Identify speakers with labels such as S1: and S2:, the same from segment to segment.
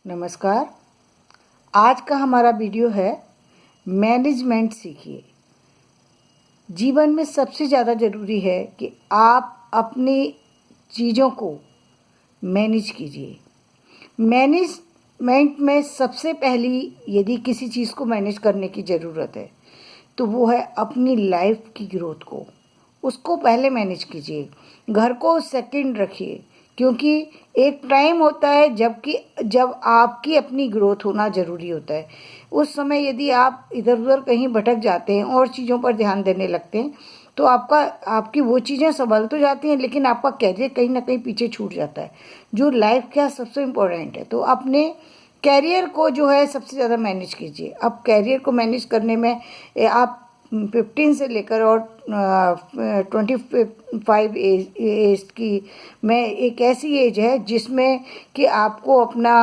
S1: नमस्कार। आज का हमारा वीडियो है मैनेजमेंट सीखिए। जीवन में सबसे ज़्यादा ज़रूरी है कि आप अपनी चीज़ों को मैनेज कीजिए। मैनेजमेंट में सबसे पहली यदि किसी चीज़ को मैनेज करने की ज़रूरत है तो वो है अपनी लाइफ की ग्रोथ को, उसको पहले मैनेज कीजिए। घर को सेकंड रखिए, क्योंकि एक टाइम होता है जब आपकी अपनी ग्रोथ होना ज़रूरी होता है। उस समय यदि आप इधर उधर कहीं भटक जाते हैं और चीज़ों पर ध्यान देने लगते हैं तो आपकी वो चीज़ें संभल तो जाती हैं, लेकिन आपका कैरियर कहीं ना कहीं पीछे छूट जाता है, जो लाइफ का सबसे इम्पोर्टेंट है। तो अपने कैरियर को जो है सबसे ज़्यादा मैनेज कीजिए। अब कैरियर को मैनेज करने में आप 15 से लेकर और 25 एज की में एक ऐसी एज है जिसमें कि आपको अपना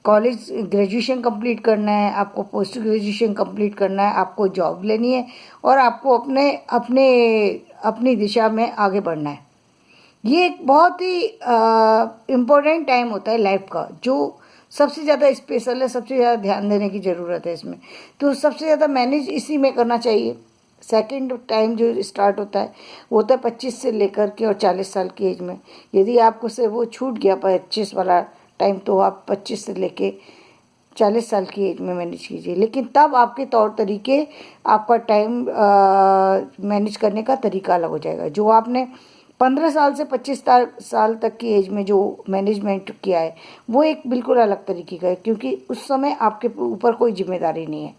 S1: कॉलेज ग्रेजुएशन कंप्लीट करना है, आपको पोस्ट ग्रेजुएशन कंप्लीट करना है, आपको जॉब लेनी है और आपको अपने अपने अपनी दिशा में आगे बढ़ना है। ये एक बहुत ही इम्पोर्टेंट टाइम होता है लाइफ का, जो सबसे ज़्यादा स्पेशल है, सबसे ज़्यादा ध्यान देने की ज़रूरत है इसमें। तो सबसे ज़्यादा मैनेज इसी में करना चाहिए। सेकंड टाइम जो स्टार्ट होता है वो होता है 25 से लेकर के और 40 साल की एज में। यदि आपको से वो छूट गया 25 वाला टाइम तो आप 25 से लेके 40 साल की एज में मैनेज कीजिए। लेकिन तब आपके तौर तरीके, आपका टाइम मैनेज करने का तरीका अलग हो जाएगा। जो आपने 15 साल से 25 साल तक की एज में जो मैनेजमेंट किया है वो एक बिल्कुल अलग तरीके का है, क्योंकि उस समय आपके ऊपर कोई जिम्मेदारी नहीं है,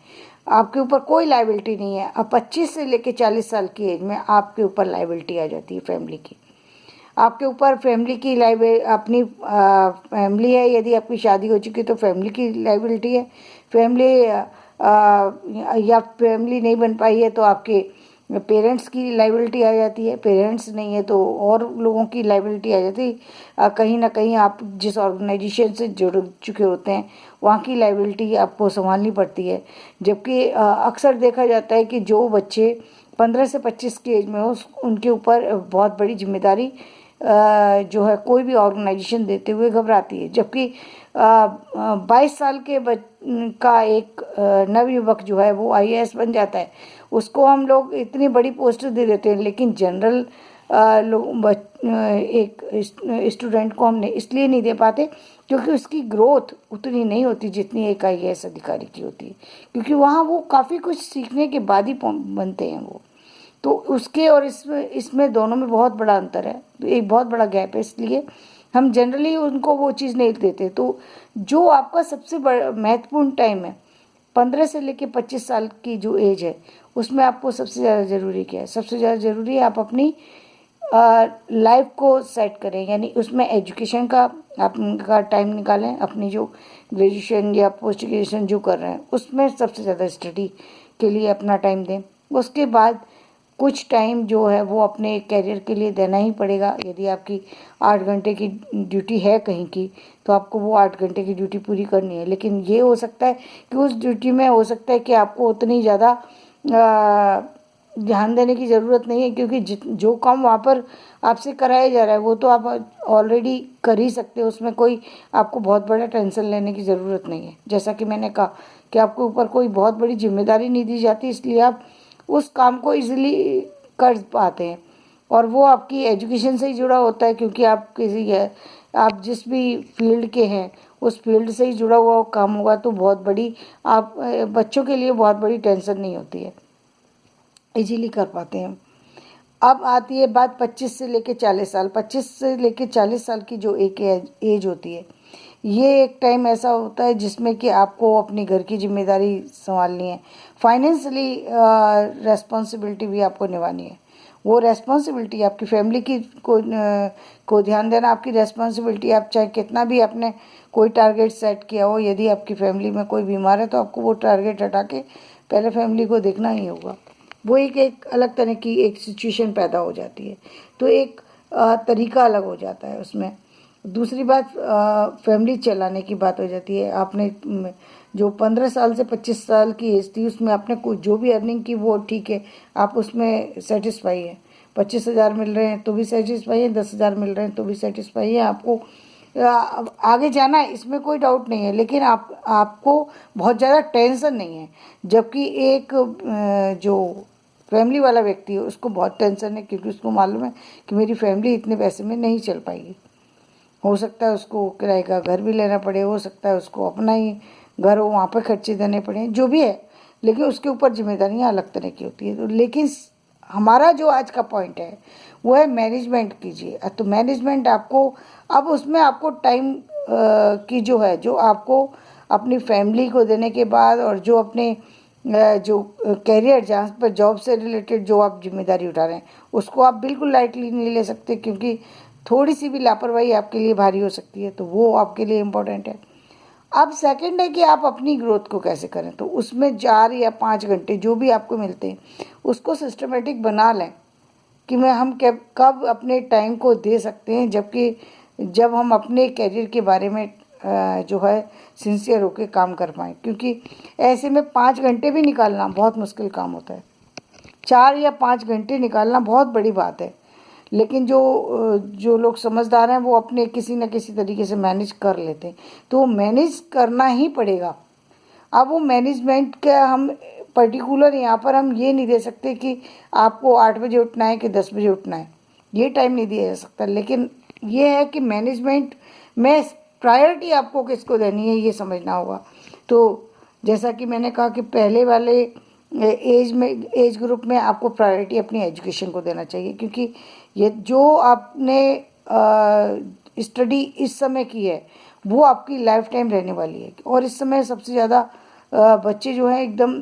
S1: आपके ऊपर कोई लाइबिलिटी नहीं है। अब 25 से लेकर 40 साल की एज में आपके ऊपर लाइबिलिटी आ जाती है फैमिली की। आपके ऊपर फैमिली की अपनी फैमिली है, यदि आपकी शादी हो चुकी है तो फैमिली की लाइबिलिटी है। फैमिली या फैमिली नहीं बन पाई है तो आपके पेरेंट्स की लाइबिलिटी आ जाती है। पेरेंट्स नहीं है तो और लोगों की लाइबिलिटी आ जाती है। कहीं ना कहीं आप जिस ऑर्गेनाइजेशन से जुड़ चुके होते हैं वहाँ की लाइबिलिटी आपको संभालनी पड़ती है। जबकि अक्सर देखा जाता है कि जो बच्चे 15 से 25 की एज में हो उनके ऊपर बहुत बड़ी जिम्मेदारी जो है कोई भी ऑर्गेनाइजेशन देते हुए घबराती है। जबकि 22 साल का एक नवयुवक जो है वो आईएएस बन जाता है, उसको हम लोग इतनी बड़ी पोस्ट दे देते हैं, लेकिन जनरल एक स्टूडेंट को हमने इसलिए नहीं दे पाते क्योंकि उसकी ग्रोथ उतनी नहीं होती जितनी एक आईएएस अधिकारी की होती है, क्योंकि वहाँ वो काफ़ी कुछ सीखने के बाद ही बनते हैं वो। तो उसके और इसमें दोनों में बहुत बड़ा अंतर है, तो एक बहुत बड़ा गैप है, इसलिए हम जनरली उनको वो चीज़ नहीं देते। तो जो आपका सबसे बड़ा महत्वपूर्ण टाइम है 15 से लेकर 25 साल की जो एज है उसमें आपको सबसे ज़्यादा ज़रूरी क्या है? सबसे ज़्यादा ज़रूरी है आप अपनी लाइफ को सेट करें, यानी उसमें एजुकेशन का टाइम निकालें। अपनी जो ग्रेजुएशन या पोस्ट ग्रेजुएशन जो कर रहे हैं उसमें सबसे ज़्यादा स्टडी के लिए अपना टाइम दें। उसके बाद कुछ टाइम जो है वो अपने कैरियर के लिए देना ही पड़ेगा। यदि आपकी 8 घंटे की ड्यूटी है कहीं की तो आपको वो 8 घंटे की ड्यूटी पूरी करनी है। लेकिन ये हो सकता है कि उस ड्यूटी में हो सकता है कि आपको उतनी ज़्यादा ध्यान देने की ज़रूरत नहीं है, क्योंकि जो काम वहाँ पर आपसे कराया जा रहा है वो तो आप ऑलरेडी कर ही सकते हो। उसमें कोई आपको बहुत बड़ा टेंशन लेने की ज़रूरत नहीं है। जैसा कि मैंने कहा कि आपके ऊपर कोई बहुत बड़ी जिम्मेदारी नहीं दी जाती, इसलिए आप उस काम को इजीली कर पाते हैं। और वो आपकी एजुकेशन से ही जुड़ा होता है, क्योंकि आप जिस भी फील्ड के हैं उस फील्ड से ही जुड़ा हुआ काम होगा, तो बहुत बड़ी आप बच्चों के लिए बहुत बड़ी टेंशन नहीं होती है, इजीली कर पाते हैं। अब आती है बात 25 से लेकर 40 साल। 25 से लेकर 40 साल की जो एक एज होती है, ये एक टाइम ऐसा होता है जिसमें कि आपको अपनी घर की जिम्मेदारी संभालनी है, फाइनेंशियली रेस्पॉन्सिबिलिटी भी आपको निभानी है। वो रेस्पॉन्सिबिलिटी आपकी फैमिली की को ध्यान देना आपकी रेस्पॉन्सिबिलिटी। आप चाहे कितना भी आपने कोई टारगेट सेट किया हो, यदि आपकी फैमिली में कोई बीमार है तो आपको वो टारगेट हटा के पहले फैमिली को देखना ही होगा। वो एक अलग तरह की एक सिचुएशन पैदा हो जाती है, तो एक तरीका अलग हो जाता है उसमें। दूसरी बात फैमिली चलाने की बात हो जाती है। आपने जो 15 साल से 25 साल की एज थी उसमें आपने कुछ जो भी अर्निंग की वो ठीक है, आप उसमें सेटिस्फाई हैं। 25,000 मिल रहे हैं तो भी सेटिस्फाई है, 10,000 मिल रहे हैं तो भी सेटिस्फाई है। आपको आगे जाना है, इसमें कोई डाउट नहीं है, लेकिन आपको बहुत ज़्यादा टेंशन नहीं है। जबकि एक जो फैमिली वाला व्यक्ति है उसको बहुत टेंशन है, क्योंकि उसको मालूम है कि मेरी फैमिली इतने पैसे में नहीं चल पाएगी। हो सकता है उसको किराए का घर भी लेना पड़े, हो सकता है उसको अपना ही घर हो वहाँ पर खर्चे देने पड़े, जो भी है, लेकिन उसके ऊपर जिम्मेदारियाँ अलग तरह की होती है। तो लेकिन हमारा जो आज का पॉइंट है वो है मैनेजमेंट कीजिए। तो मैनेजमेंट आपको अब उसमें आपको टाइम की जो है, जो आपको अपनी फैमिली को देने के बाद और जो अपने जो कैरियर जहाँ पर जॉब से रिलेटेड जो आप जिम्मेदारी उठा रहे हैं उसको आप बिल्कुल लाइटली नहीं ले सकते, क्योंकि थोड़ी सी भी लापरवाही आपके लिए भारी हो सकती है। तो वो आपके लिए इम्पोर्टेंट है। अब सेकंड है कि आप अपनी ग्रोथ को कैसे करें। तो उसमें 4 या 5 घंटे जो भी आपको मिलते हैं उसको सिस्टमेटिक बना लें कि हम कब अपने टाइम को दे सकते हैं, जबकि जब हम अपने करियर के बारे में जो है सिंसियर होकर काम कर पाएँ। क्योंकि ऐसे में 5 घंटे भी निकालना बहुत मुश्किल काम होता है। 4 या 5 घंटे निकालना बहुत बड़ी बात है, लेकिन जो लोग समझदार हैं वो अपने किसी न किसी तरीके से मैनेज कर लेते हैं। तो मैनेज करना ही पड़ेगा। अब वो मैनेजमेंट का हम पर्टिकुलर यहाँ पर हम ये नहीं दे सकते कि आपको 8 बजे उठना है कि 10 बजे उठना है, ये टाइम नहीं दिया जा सकता। लेकिन ये है कि मैनेजमेंट में प्रायोरिटी आपको किसको देनी है ये समझना होगा। तो जैसा कि मैंने कहा कि पहले वाले एज ग्रुप में आपको प्रायोरिटी अपनी एजुकेशन को देना चाहिए, क्योंकि ये जो आपने स्टडी इस समय की है वो आपकी लाइफ टाइम रहने वाली है। और इस समय सबसे ज़्यादा बच्चे जो हैं एकदम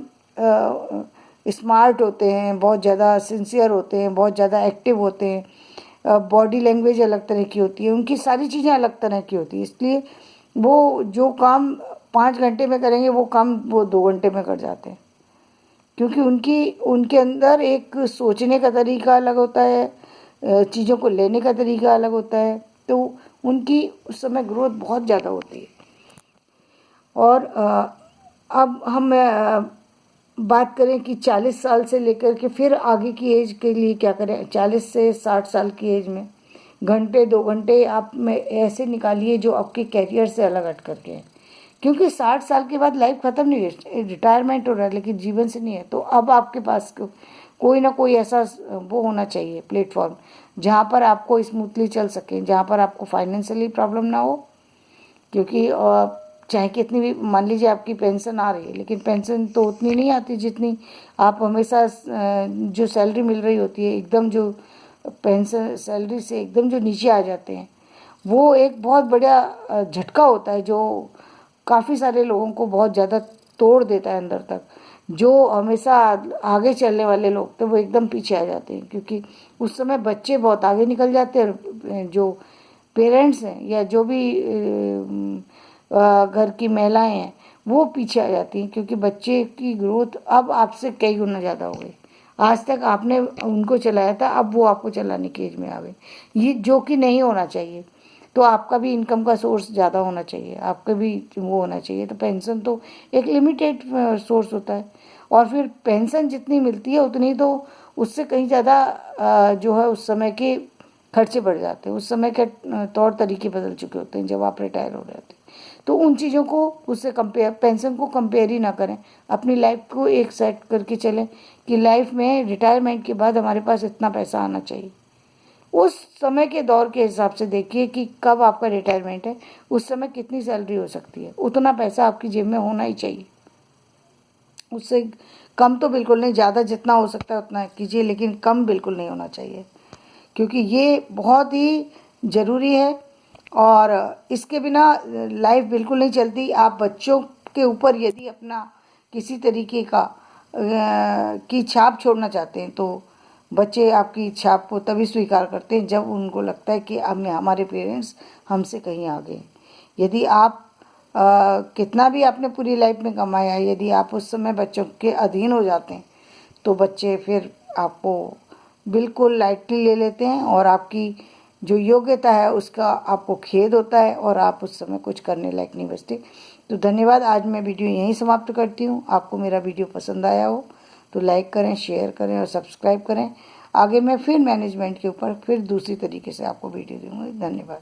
S1: स्मार्ट होते हैं, बहुत ज़्यादा सिंसियर होते हैं, बहुत ज़्यादा एक्टिव होते हैं, बॉडी लैंग्वेज अलग तरह की होती है, उनकी सारी चीज़ें अलग तरह की होती है। इसलिए वो जो काम 5 घंटे में करेंगे वो काम वो 2 घंटे में कर जाते हैं, क्योंकि उनके अंदर एक सोचने का तरीका अलग होता है, चीज़ों को लेने का तरीका अलग होता है। तो उनकी उस समय ग्रोथ बहुत ज़्यादा होती है। और अब हम बात करें कि 40 साल से लेकर के फिर आगे की एज के लिए क्या करें। 40 से 60 साल की एज में घंटे 2 घंटे आप में ऐसे निकालिए जो आपके कैरियर से अलग हट करके हैं, क्योंकि 60 साल के बाद लाइफ ख़त्म नहीं है, रिटायरमेंट हो रहा है लेकिन जीवन से नहीं है। तो अब आपके पास कोई ना कोई ऐसा वो होना चाहिए प्लेटफॉर्म जहाँ पर आपको स्मूथली चल सके, जहाँ पर आपको फाइनेंशियली प्रॉब्लम ना हो। क्योंकि चाहे कितनी भी मान लीजिए आपकी पेंशन आ रही है, लेकिन पेंशन तो उतनी नहीं आती जितनी आप हमेशा जो सैलरी मिल रही होती है, एकदम जो पेंशन सैलरी से एकदम जो नीचे आ जाते हैं, वो एक बहुत बड़ा झटका होता है जो काफ़ी सारे लोगों को बहुत ज़्यादा तोड़ देता है अंदर तक। जो हमेशा आगे चलने वाले लोग थे वो एकदम पीछे आ जाते हैं, क्योंकि उस समय बच्चे बहुत आगे निकल जाते हैं, जो पेरेंट्स हैं या जो भी घर की महिलाएं हैं वो पीछे आ जाती हैं, क्योंकि बच्चे की ग्रोथ अब आपसे कई गुना ज़्यादा हो गई। आज तक आपने उनको चलाया था, अब वो आपको चलाने की एज में आ गए, ये जो कि नहीं होना चाहिए। तो आपका भी इनकम का सोर्स ज़्यादा होना चाहिए, आपका भी वो होना चाहिए। तो पेंशन तो एक लिमिटेड सोर्स होता है, और फिर पेंशन जितनी मिलती है उतनी तो उससे कहीं ज़्यादा जो है उस समय के खर्चे बढ़ जाते हैं, उस समय के तौर तरीके बदल चुके होते हैं जब आप रिटायर हो रहे होते हैं। तो उन चीज़ों को उससे कंपेयर, पेंशन को कंपेयर ही ना करें, अपनी लाइफ को एक सेट करके चलें कि लाइफ में रिटायरमेंट के बाद हमारे पास इतना पैसा आना चाहिए। उस समय के दौर के हिसाब से देखिए कि कब आपका रिटायरमेंट है, उस समय कितनी सैलरी हो सकती है, उतना पैसा आपकी जेब में होना ही चाहिए। उससे कम तो बिल्कुल नहीं, ज़्यादा जितना हो सकता है उतना कीजिए, लेकिन कम बिल्कुल नहीं होना चाहिए, क्योंकि ये बहुत ही ज़रूरी है। और इसके बिना लाइफ बिल्कुल नहीं चलती। आप बच्चों के ऊपर यदि अपना किसी तरीके का की छाप छोड़ना चाहते हैं तो बच्चे आपकी छाप को तभी स्वीकार करते हैं जब उनको लगता है कि हमारे पेरेंट्स हमसे कहीं आगे। यदि आप कितना भी आपने पूरी लाइफ में कमाया, यदि आप उस समय बच्चों के अधीन हो जाते हैं तो बच्चे फिर आपको बिल्कुल लाइटली ले लेते हैं, और आपकी जो योग्यता है उसका आपको खेद होता है, और आप उस समय कुछ करने लायक नहीं बचते। तो धन्यवाद। आज मैं वीडियो यहीं समाप्त करती हूँ। आपको मेरा वीडियो पसंद आया हो तो लाइक करें, शेयर करें और सब्सक्राइब करें। आगे मैं फिर मैनेजमेंट के ऊपर फिर दूसरी तरीके से आपको वीडियो दूँगी। धन्यवाद।